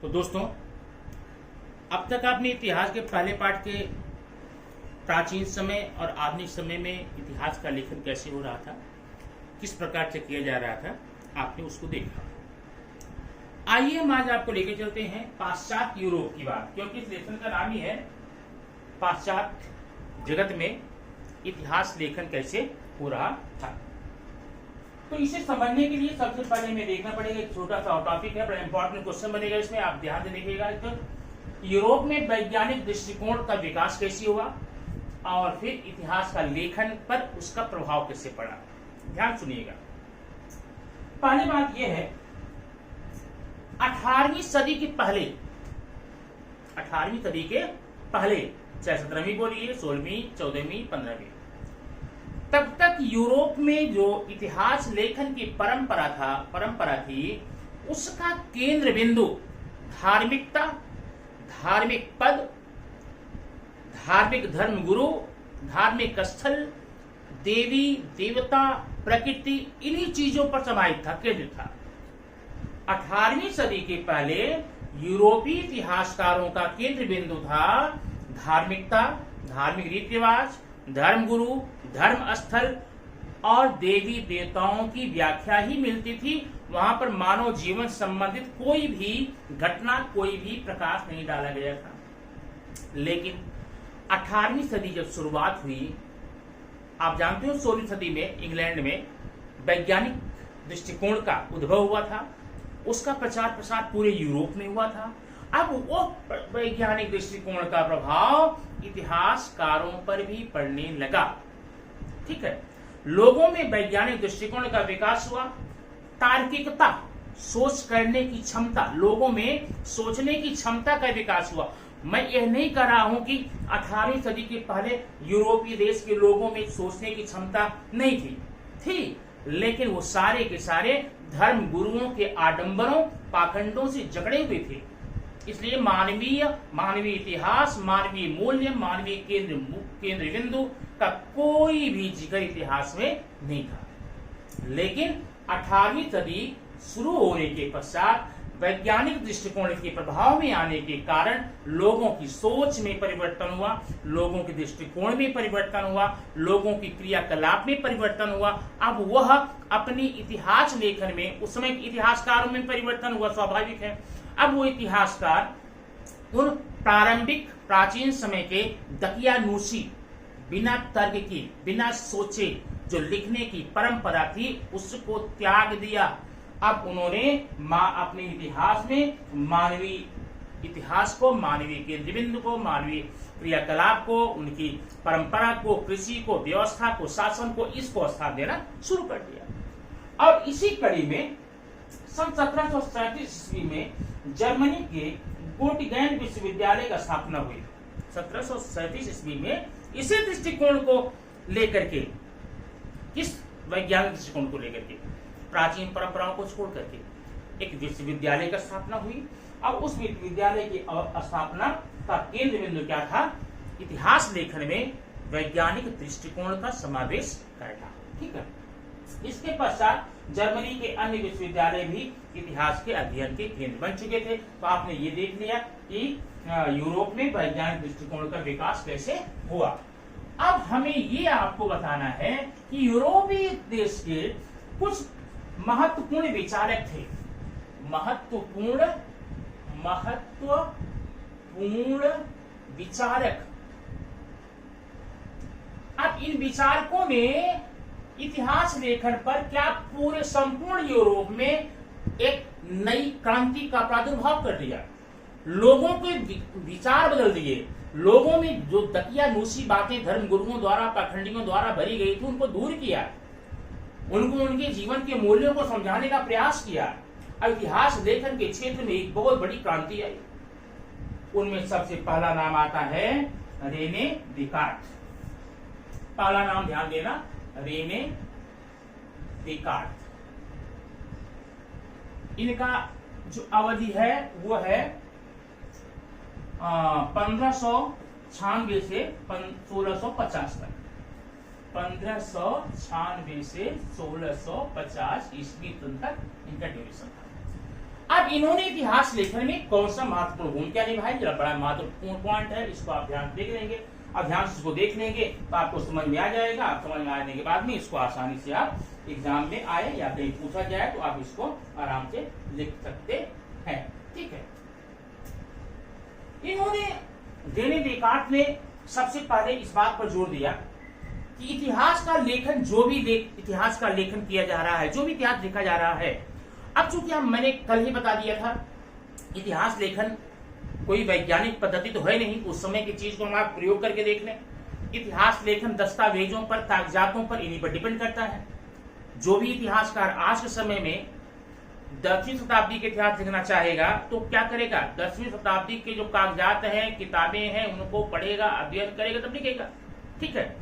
तो दोस्तों, अब तक आपने इतिहास के पहले पाठ के प्राचीन समय और आधुनिक समय में इतिहास का लेखन कैसे हो रहा था, किस प्रकार से किया जा रहा था, आपने उसको देखा। आइए हम आज आपको लेके चलते हैं पाश्चात्य यूरोप की बात, क्योंकि इस लेखन का नाम ही है पाश्चात्य जगत में इतिहास लेखन कैसे हो रहा था। तो इसे समझने के लिए सबसे पहले हमें देखना पड़ेगा, एक छोटा सा टॉपिक है, बड़ा इंपॉर्टेंट क्वेश्चन बनेगा इसमें, आप ध्यान से देखिएगा। तो यूरोप में वैज्ञानिक दृष्टिकोण का विकास कैसे हुआ और फिर इतिहास का लेखन पर उसका प्रभाव कैसे पड़ा, ध्यान सुनिएगा। पहली बात यह है, 18वीं सदी के पहले, 18वीं सदी के पहले, चाहे 17वीं बोलिए, 16वीं, 14वीं, 15वीं, तब तक यूरोप में जो इतिहास लेखन की परंपरा थी, उसका केंद्र बिंदु धार्मिकता, धार्मिक पद, धार्मिक धर्मगुरु, धार्मिक स्थल, देवी देवता, प्रकृति, इन्हीं चीजों पर समाहित था, केंद्रित था। 18वीं सदी के पहले यूरोपीय इतिहासकारों का केंद्र बिंदु था धार्मिकता, धार्मिक रीति रिवाज, धर्मगुरु, धर्म स्थल और देवी देवताओं की व्याख्या ही मिलती थी। वहां पर मानव जीवन संबंधित कोई भी घटना, कोई भी प्रकाश नहीं डाला गया था। लेकिन 18वीं सदी जब शुरुआत हुई, आप जानते हो 16वीं सदी में इंग्लैंड में वैज्ञानिक दृष्टिकोण का उद्भव हुआ था, उसका प्रचार प्रसार पूरे यूरोप में हुआ था। अब वो वैज्ञानिक दृष्टिकोण का प्रभाव इतिहासकारों पर भी पड़ने लगा, ठीक है। लोगों में वैज्ञानिक दृष्टिकोण का विकास हुआ, तार्किकता, सोच करने की क्षमता, लोगों में सोचने की क्षमता का विकास हुआ। मैं यह नहीं कह रहा हूं कि 18वीं सदी के पहले यूरोपीय देश के लोगों में सोचने की क्षमता नहीं थी, लेकिन वो सारे के सारे धर्म गुरुओं के आडंबरों, पाखंडों से जकड़े हुए थे। इसलिए मानवीय इतिहास, मानवीय मूल्य, मानवीय केंद्र बिंदु का कोई भी जिक्र इतिहास में नहीं था। लेकिन 18वीं सदी शुरू होने के पश्चात वैज्ञानिक दृष्टिकोण के प्रभाव में आने के कारण लोगों की सोच में परिवर्तन हुआ, लोगों के दृष्टिकोण में परिवर्तन हुआ, लोगों की क्रियाकलाप में परिवर्तन हुआ। अब वह अपनी इतिहास लेखन में, उस समय इतिहासकारों में परिवर्तन हुआ, स्वाभाविक है। अब वो इतिहासकार उन प्रारंभिक प्राचीन समय के दकियानूसी, बिना तर्क की, बिना सोचे जो लिखने की परंपरा थी, उसको त्याग दिया। अब उन्होंने अपने इतिहास में मानवीय इतिहास को, मानवीय केंद्र बिंदु को, मानवीय क्रियाकलाप को, उनकी परंपरा को, कृषि को, व्यवस्था को, शासन को, इसको स्थान देना शुरू कर दिया। और इसी कड़ी में सन 1737 ईस्वी में जर्मनी के गोटिंगन विश्वविद्यालय का स्थापना हुई। 1737 ईस्वी में इसी दृष्टिकोण को लेकर के, किस वैज्ञानिक दृष्टिकोण को लेकर के, प्राचीन परंपराओं को छोड़ करके एक विश्वविद्यालय का स्थापना हुई। अब उस विश्वविद्यालय की स्थापना का केंद्र बिंदु क्या था? इतिहास लेखन में वैज्ञानिक दृष्टिकोण का समावेश करना, ठीक है। इसके पश्चात जर्मनी के अन्य विश्वविद्यालय भी इतिहास के अध्ययन के केंद्र बन चुके थे। तो आपने ये देख लिया कि यूरोप में वैज्ञानिक दृष्टिकोण का विकास कैसे हुआ। अब हमें ये आपको बताना है कि यूरोपीय देश के कुछ महत्वपूर्ण विचारक थे, महत्वपूर्ण विचारक। अब इन विचारकों ने इतिहास लेखन पर क्या पूरे संपूर्ण यूरोप में एक नई क्रांति का प्रादुर्भाव कर दिया, लोगों के विचार बदल दिए, लोगों में जो दकियानूसी बातें धर्म गुरुओं द्वारा, पाखंडियों द्वारा भरी गई थी, उनको दूर किया, उनको उनके जीवन के मूल्यों को समझाने का प्रयास किया। अब इतिहास लेखन के क्षेत्र में एक बहुत बड़ी क्रांति आई। उनमें सबसे पहला नाम आता है रेने डेकार्ट। पहला नाम ध्यान देना, रेने डेकार्ट। इनका जो अवधि है वो है 1596 से 1650 तक। 1596 से 1650 ईस्वी तक इनका ड्यूरेशन था। अब इन्होंने इतिहास लेखन में कौन सा महत्वपूर्ण भूमिका निभाई, जरा बड़ा महत्वपूर्ण पॉइंट है, इसको आप ध्यान देख लेंगे। अब ध्यान से इसको देख लेंगे तो आपको समझ में आ जाएगा। आप समझ में आने के बाद में इसको आसानी से आप एग्जाम में आए या कहीं पूछा जाए तो आप इसको आराम से लिख सकते हैं। ठीक है, इन्होंने रेने डेकार्ट ने सबसे पहले इस बात पर जोर दिया कि इतिहास का लेखन, जो भी इतिहास का लेखन किया जा रहा है, जो भी इतिहास लिखा जा रहा है, अब चूंकि मैंने कल ही बता दिया था, इतिहास लेखन कोई वैज्ञानिक पद्धति तो है नहीं, उस समय की चीज को हम आप प्रयोग करके देख लें। इतिहास लेखन दस्तावेजों पर, कागजातों पर, इन्हीं पर डिपेंड करता है। जो भी इतिहासकार आज के समय में 10वीं शताब्दी के इतिहास लिखना चाहेगा तो क्या करेगा, 10वीं शताब्दी के जो कागजात हैं, किताबें हैं, उनको पढ़ेगा, अध्ययन करेगा, तब लिखेगा। ठीक है,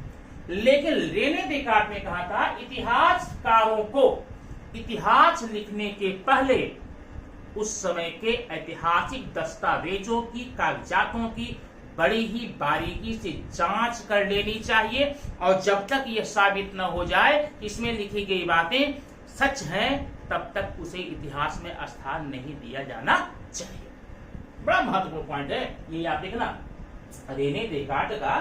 लेकिन रेने डेकार्ट ने कहा था इतिहासकारों को इतिहास लिखने के पहले उस समय के ऐतिहासिक दस्तावेजों की, कागजातों की बड़ी ही बारीकी से जांच कर लेनी चाहिए, और जब तक यह साबित न हो जाए इसमें लिखी गई बातें सच हैं, तब तक उसे इतिहास में स्थान नहीं दिया जाना चाहिए। बड़ा महत्वपूर्ण पॉइंट है ये, आप देखना। रेने डेकार्ट का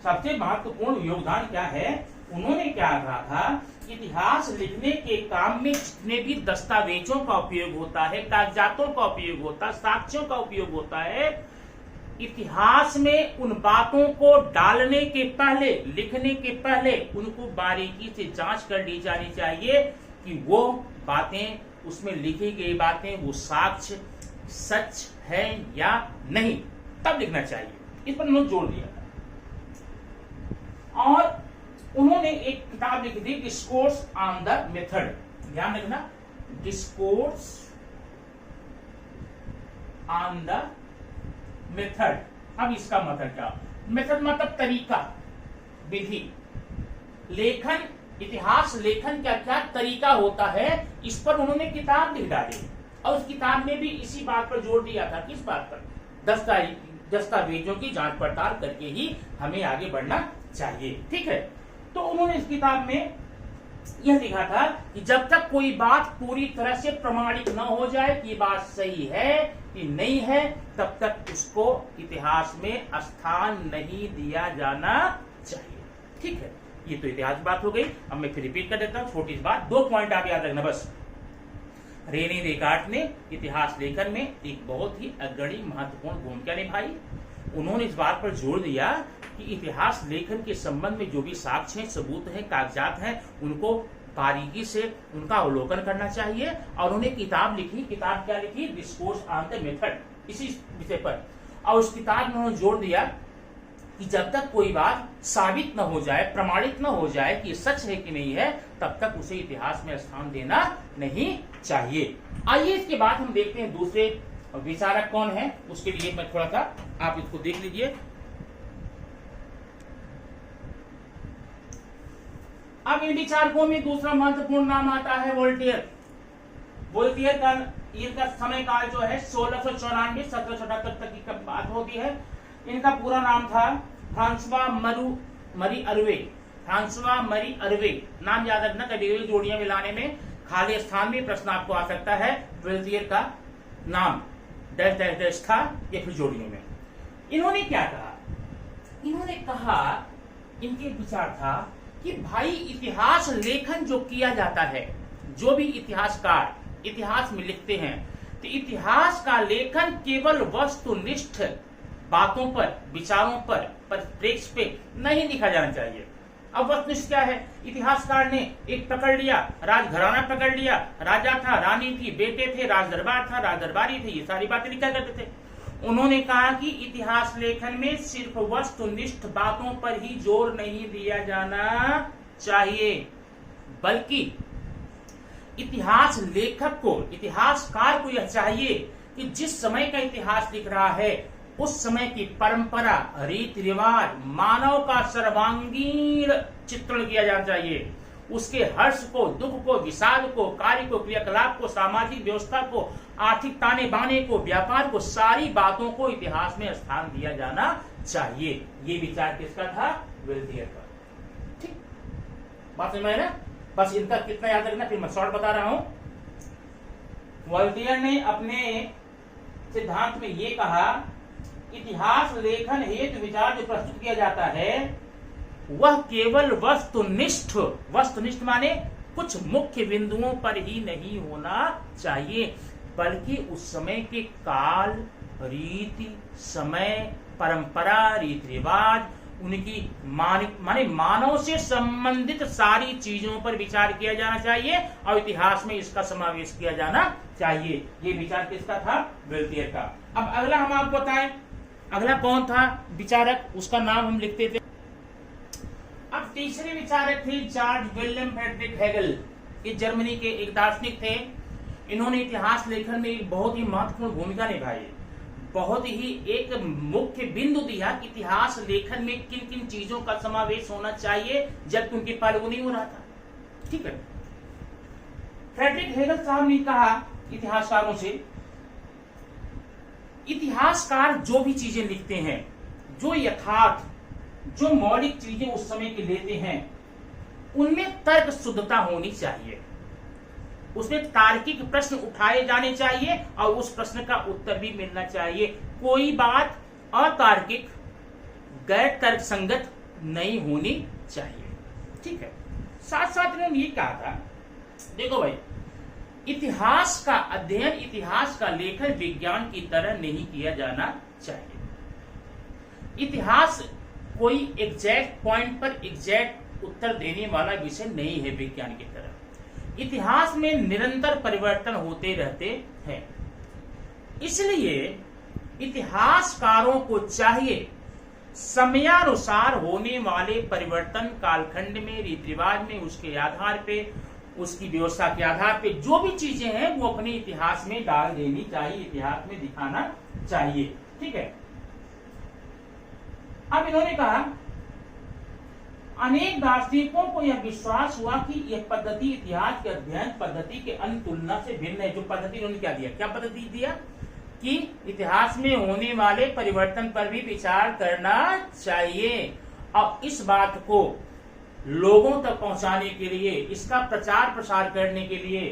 सबसे महत्वपूर्ण योगदान क्या है, उन्होंने क्या कहा था, इतिहास लिखने के काम में जितने भी दस्तावेजों का उपयोग होता है, कागजातों का उपयोग होता है, साक्ष्यों का उपयोग होता है, इतिहास में उन बातों को डालने के पहले, लिखने के पहले उनको बारीकी से जांच कर ली जानी चाहिए कि वो बातें, उसमें लिखी गई बातें, वो साक्ष्य सच है या नहीं, तब लिखना चाहिए। इस पर उन्होंने जोर दिया था। और उन्होंने एक किताब लिखी थी, डिस्कोर्स ऑन द मेथड। ध्यान रखना, डिस्कोर्स ऑन द मेथड। अब इसका मतलब क्या, मेथड मतलब तरीका, विधि। लेखन, इतिहास लेखन का क्या तरीका होता है, इस पर उन्होंने किताब लिख डाली, और उस किताब में भी इसी बात पर जोर दिया था। किस बात पर, दस्तावेजों की जांच पड़ताल करके ही हमें आगे बढ़ना चाहिए। ठीक है, तो उन्होंने इस किताब में यह लिखा था कि जब तक कोई बात पूरी तरह से प्रमाणित न हो जाए कि बात सही है कि नहीं है, तब तक उसको इतिहास में स्थान नहीं दिया जाना चाहिए। ठीक है, ये तो इतिहास की बात हो गई। अब मैं फिर रिपीट कर देता हूं, छोटी सी बात, 2 पॉइंट आप याद रखना बस। रेने डेकार्ट ने इतिहास लेखन में एक बहुत ही अग्रणी महत्वपूर्ण भूमिका निभाई। उन्होंने इस बात पर जोर दिया कि इतिहास लेखन के संबंध में जो भी साक्ष्य हैं, सबूत हैं, कागजात हैं, उनको बारीकी से उनका अवलोकन करना चाहिए। और उन्होंने किताब लिखी, किताब क्या लिखी, डिस्कोर्स ऑन द मेथड, इसी विषय पर। और उस किताब में उन्होंने जोर दिया कि जब तक कोई बात साबित न हो जाए, प्रमाणित न हो जाए कि सच है कि नहीं है, तब तक उसे इतिहास में स्थान देना नहीं चाहिए। आइए इसके बाद हम देखते हैं दूसरे विचारक कौन है। उसके लिए मैं थोड़ा सा, आप इसको देख लीजिए। अब इन विचारकों में दूसरा महत्वपूर्ण नाम आता है वोल्टेयर। वोल्टेयर का समय काल जो है 1694 1778 तक की बात होती है। इनका पूरा नाम था फ्रांसवा मरी अर्वे। फ्रांसवा मरी अर्वे नाम याद रखना, कभी जोड़ियां मिलाने में खाली स्थान में प्रश्न आपको आ सकता है। वोल्टेयर का नाम डैश डैश डैश था, या फिर जोड़ियों में। इन्होंने क्या कहा, इन्होंने कहा, इनके विचार था कि भाई इतिहास लेखन जो किया जाता है, जो भी इतिहासकार इतिहास में लिखते हैं, तो इतिहास का लेखन केवल वस्तुनिष्ठ बातों पर, विचारों पर, परिप्रेक्ष्य पे नहीं लिखा जाना चाहिए। अब वस्तुनिष्ठ क्या है, इतिहासकार ने एक पकड़ लिया, राजघराना पकड़ लिया, राजा था, रानी थी, बेटे थे, राज दरबार था, राज दरबारी थे, ये सारी बातें लिखा करते थे। उन्होंने कहा कि इतिहास लेखन में सिर्फ वस्तुनिष्ठ बातों पर ही जोर नहीं दिया जाना चाहिए, बल्कि इतिहास लेखक को, इतिहासकार को यह चाहिए कि जिस समय का इतिहास लिख रहा है उस समय की परंपरा, रीति रिवाज, मानव का सर्वांगीण चित्रण किया जाना चाहिए। उसके हर्ष को, दुख को, विषाद को, कार्य को, क्रियाकलाप को, सामाजिक व्यवस्था को, आर्थिक ताने बाने को, व्यापार को, सारी बातों को इतिहास में स्थान दिया जाना चाहिए। ये विचार किसका था, वोल्टेयर का। ठीक, बात समझ में आया ना। बस इनका कितना याद रखना, फिर मैं शॉर्ट बता रहा हूं। वोल्टेयर ने अपने सिद्धांत में ये कहा, इतिहास लेखन हेतु विचार जो प्रस्तुत किया जाता है वह केवल वस्तुनिष्ठ, वस्तुनिष्ठ माने कुछ मुख्य बिंदुओं पर ही नहीं होना चाहिए, बल्कि उस समय के काल, रीति, समय, परंपरा, रीति रिवाज, उनकी माने मानव से संबंधित सारी चीजों पर विचार किया जाना चाहिए और इतिहास में इसका समावेश किया जाना चाहिए। ये विचार किसका था? वोल्टेयर का। अब अगला हम आपको बताएं, अगला कौन था विचारक, उसका नाम हम लिखते थे। अब तीसरे विचारक थे जॉर्ज विलियम फ्रेडरिक हेगल। ये जर्मनी के एक दार्शनिक थे। इन्होंने इतिहास लेखन में एक बहुत ही महत्वपूर्ण भूमिका निभाई, बहुत ही एक मुख्य बिंदु दिया कि इतिहास लेखन में किन किन चीजों का समावेश होना चाहिए, जबकि उनके पास वो नहीं हो रहा था। ठीक है, फ्रेडरिक हेगल साहब ने कहा इतिहासकारों से, इतिहासकार जो भी चीजें लिखते हैं, जो यथार्थ, जो मौलिक चीजें उस समय के लेते हैं, उनमें तर्क शुद्धता होनी चाहिए, उसमें तार्किक प्रश्न उठाए जाने चाहिए और उस प्रश्न का उत्तर भी मिलना चाहिए। कोई बात अतार्किक, गैर तर्क संगत नहीं होनी चाहिए। ठीक है, साथ साथ उन्होंने ये कहा था, देखो भाई, इतिहास का अध्ययन, इतिहास का लेखन विज्ञान की तरह नहीं किया जाना चाहिए। इतिहास कोई एग्जैक्ट पॉइंट पर एग्जैक्ट उत्तर देने वाला विषय नहीं है विज्ञान की तरह। इतिहास में निरंतर परिवर्तन होते रहते हैं, इसलिए इतिहासकारों को चाहिए समयानुसार होने वाले परिवर्तन, कालखंड में, रीति रिवाज में, उसके आधार पे, उसकी व्यवस्था के आधार पे जो भी चीजें हैं वो अपने इतिहास में डाल देनी चाहिए, इतिहास में दिखाना चाहिए। ठीक है, अब इन्होंने कहा, अनेक दार्शनिकों को यह विश्वास हुआ कि यह पद्धति इतिहास के अध्ययन पद्धति के अन्य तुलना से भिन्न है। जो पद्धति उन्होंने क्या दिया, क्या पद्धति दिया कि इतिहास में होने वाले परिवर्तन पर भी विचार करना चाहिए। अब इस बात को लोगों तक पहुंचाने के लिए, इसका प्रचार प्रसार करने के लिए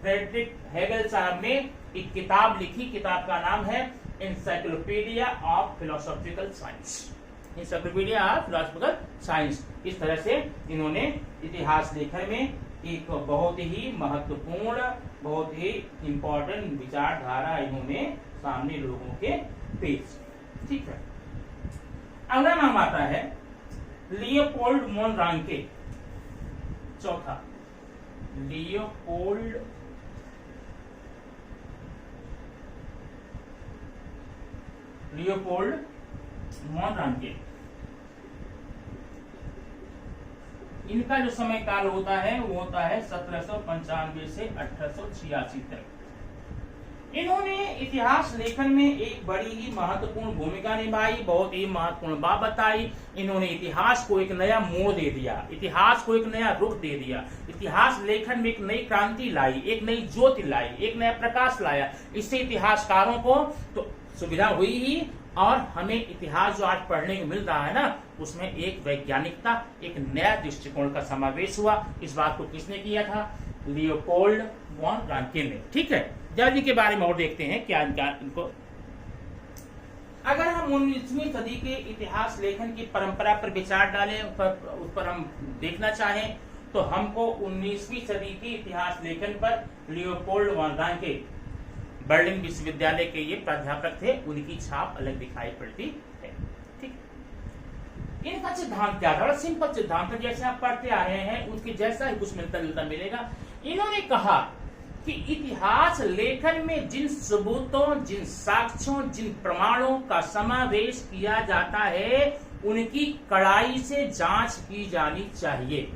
फ्रेडरिक हेगल साहब ने एक किताब लिखी। किताब का नाम है encyclopedia of philosophical science, encyclopedia of philosophical science. इस तरह से इन्होंने इतिहास लेखन में एक बहुत ही महत्वपूर्ण, बहुत ही इंपॉर्टेंट विचारधारा इन्होंने सामने लोगों के पेश। ठीक है, अगला नाम आता है लियोपोल्ड वॉन रांके। चौथा, लियोपोल्ड वॉन रांके। इनका जो समय काल होता है वो होता है 1795 से 1886 तक। इन्होंने इतिहास लेखन में एक बड़ी ही महत्वपूर्ण भूमिका निभाई, बहुत ही महत्वपूर्ण बात बताई। इन्होंने इतिहास को एक नया मोड़ दे दिया, इतिहास को एक नया रुख दे दिया, इतिहास लेखन में एक नई क्रांति लाई, एक नई ज्योति लाई, एक नया प्रकाश लाया। इससे इतिहासकारों को तो सुविधा हुई ही, और हमें इतिहास जो आज पढ़ने को मिल रहा है ना, उसमें एक वैज्ञानिकता, एक नया दृष्टिकोण का समावेश हुआ। इस बात को किसने किया था? लियोपोल्ड वॉन रांके ने। ठीक है, जल्दी के बारे में और देखते हैं क्या इनको। अगर हम 19वीं सदी के इतिहास लेखन की परंपरा पर विचार डालें, उस पर हम देखना चाहें, तो हमको 19वीं सदी की इतिहास लेखन पर लियोपोल्ड वॉन रांके, बर्लिन विश्वविद्यालय के ये प्राध्यापक थे, उनकी छाप अलग दिखाई पड़ती है। ठीक, इनका सिद्धांत क्या था? बड़ा सिंपल सिद्धांत है, जैसे आप पढ़ते आ रहे हैं उसके जैसा ही कुछ मिलता जुलता मिलेगा। इन्होंने कहा कि इतिहास लेखन में जिन सबूतों, जिन साक्ष्यों, जिन प्रमाणों का समावेश किया जाता है, उनकी कड़ाई से जांच की जानी चाहिए।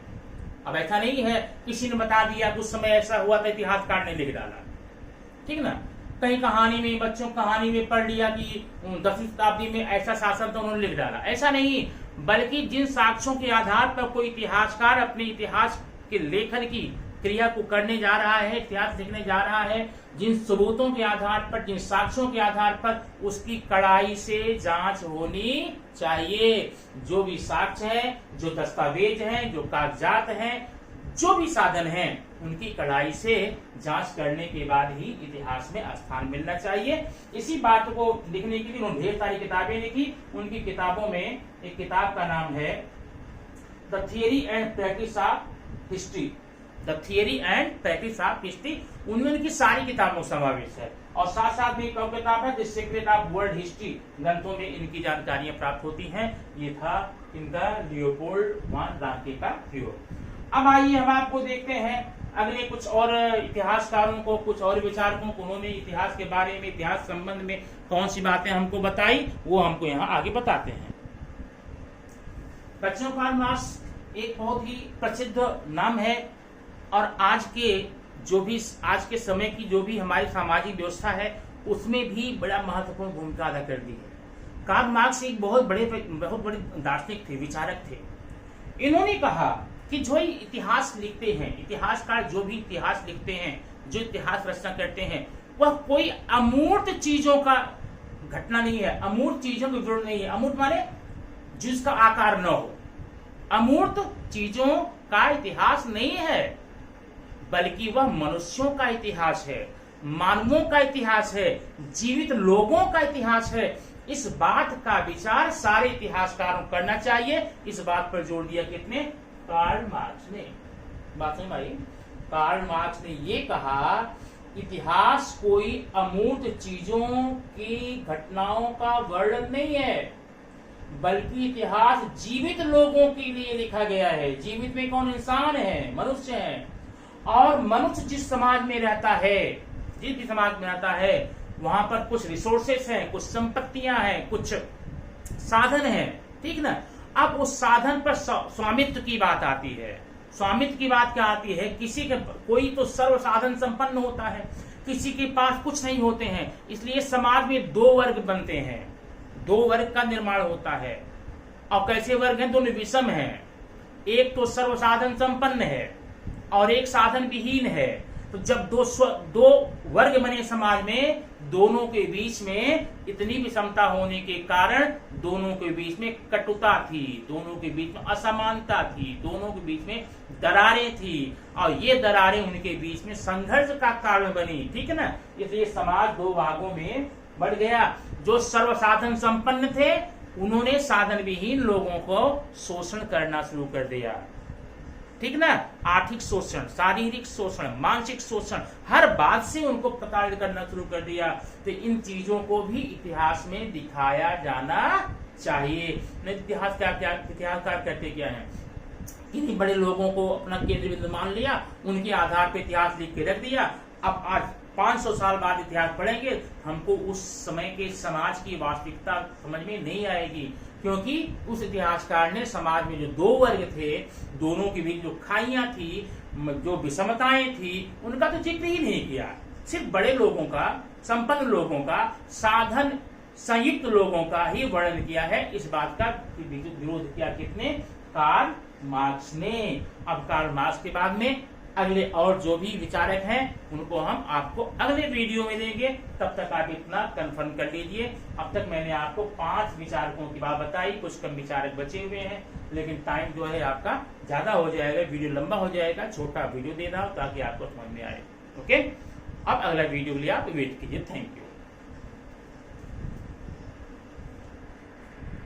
अब ऐसा नहीं है किसी ने बता दिया कुछ समय ऐसा हुआ था, इतिहासकार ने लिख डाला। ठीक ना, कहीं कहानी में, बच्चों कहानी में पढ़ लिया कि 10वीं शताब्दी में ऐसा शासन तो उन्होंने लिख डाला, ऐसा नहीं। बल्कि जिन साक्ष्यों के आधार पर कोई इतिहासकार अपने इतिहास के लेखन की क्रिया को करने जा रहा है, इतिहास लिखने जा रहा है, जिन सबूतों के आधार पर, जिन साक्ष्यों के आधार पर, उसकी कड़ाई से जांच होनी चाहिए। जो भी साक्ष्य है, जो दस्तावेज हैं, जो कागजात हैं, जो भी साधन हैं उनकी कड़ाई से जांच करने के बाद ही इतिहास में स्थान मिलना चाहिए। इसी बात को लिखने के लिए उन्होंने ढेर सारी किताबें लिखी। उनकी किताबों में एक किताब का नाम है the theory and practice of history, the theory and practice of history, उनमें उनकी सारी किताबों समावेश है। और साथ साथ में एक और किताब है the secret of world history, ग्रंथों में इनकी जानकारियां प्राप्त होती हैं। ये था इनका लियोपोल्ड वान रांके का प्रयोग। अब आइए हम आपको देखते हैं अगले कुछ और इतिहासकारों को, कुछ और विचारकों को, उन्होंने इतिहास के बारे में, इतिहास संबंध में कौन सी बातें हमको बताई, वो हमको यहाँ आगे बताते हैं। बच्चों, कार्ल मार्क्स एक बहुत ही प्रसिद्ध नाम है और आज के समय की जो भी हमारी सामाजिक व्यवस्था है उसमें भी बड़ा महत्वपूर्ण भूमिका अदा कर दी है। कार्ल मार्क्स एक बहुत बड़े दार्शनिक थे, विचारक थे। इन्होंने कहा कि जो इतिहास लिखते हैं, इतिहासकार जो भी इतिहास लिखते हैं, जो इतिहास रचना करते हैं, वह कोई अमूर्त चीजों का घटना नहीं है, अमूर्त चीजों की विवरण नहीं है। अमूर्त माने जिसका आकार न हो, अमूर्त चीजों का इतिहास नहीं है, बल्कि वह मनुष्यों का इतिहास है, मानवों का इतिहास है, जीवित लोगों का इतिहास है। इस बात का विचार सारे इतिहासकारों को करना चाहिए। इस बात पर जोर दिया कितने? कार्ल मार्क्स ने। बात समझ आई? कार्ल मार्क्स ने ये कहा इतिहास कोई अमूर्त चीजों की घटनाओं का वर्णन नहीं है, बल्कि इतिहास जीवित लोगों के लिए लिखा गया है। जीवित में कौन? इंसान है, मनुष्य है। और मनुष्य जिस समाज में रहता है, जिस भी समाज में रहता है, वहां पर कुछ रिसोर्सेस हैं, कुछ संपत्तियां हैं, कुछ साधन हैं, ठीक ना। अब उस साधन पर स्वामित्व की बात आती है। स्वामित्व की बात क्या आती है? किसी के कोई तो सर्व साधन संपन्न होता है, किसी के पास कुछ नहीं होते हैं। इसलिए समाज में दो वर्ग बनते हैं, दो वर्ग का निर्माण होता है। और कैसे वर्ग हैं? दोनों विषम हैं। एक तो सर्व साधन संपन्न है और एक साधन विहीन है। तो जब दो वर्ग बने समाज में, दोनों के बीच में इतनी विषमता होने के कारण दोनों के बीच में कटुता थी, दोनों के बीच में असमानता थी, दोनों के बीच में दरारें थी, और ये दरारें उनके बीच में संघर्ष का कारण बनी, ठीक है ना। इसलिए समाज दो भागों में बढ़ गया। जो सर्व साधन संपन्न थे उन्होंने साधन विहीन लोगों को शोषण करना शुरू कर दिया, ठीक ना। आर्थिक शोषण, शारीरिक शोषण, मानसिक शोषण, हर बात से उनको प्रताड़ित करना शुरू कर दिया। तो इन चीजों को भी इतिहास में दिखाया जाना चाहिए। इतिहासकार कहते क्या है? इन्हीं बड़े लोगों को अपना केंद्र बिंदु मान लिया, उनके आधार पर इतिहास लिख के रख दिया। अब आज 500 साल बाद इतिहास पढ़ेंगे, हमको उस समय के समाज की वास्तविकता समझ में नहीं आएगी, क्योंकि उस इतिहासकार ने समाज में जो दो वर्ग थे, दोनों के बीच जो खाइयां थी, जो विषमताएं थी, उनका तो जिक्र ही नहीं किया। सिर्फ बड़े लोगों का, संपन्न लोगों का, साधन संयुक्त लोगों का ही वर्णन किया है। इस बात का विरोध किया किसने? कार्ल मार्क्स ने। अब कार्ल मार्क्स के बाद में अगले और जो भी विचारक हैं उनको हम आपको अगले वीडियो में देंगे। तब तक आप इतना कंफर्म कर लीजिए। अब तक मैंने आपको 5 विचारकों की बात बताई, कुछ कम विचारक बचे हुए हैं, लेकिन टाइम जो है आपका ज्यादा हो जाएगा, वीडियो लंबा हो जाएगा। छोटा वीडियो देना ताकि आपको समझ में आए। ओके, अब अगला वीडियो के लिए आप वेट कीजिए। Thank you.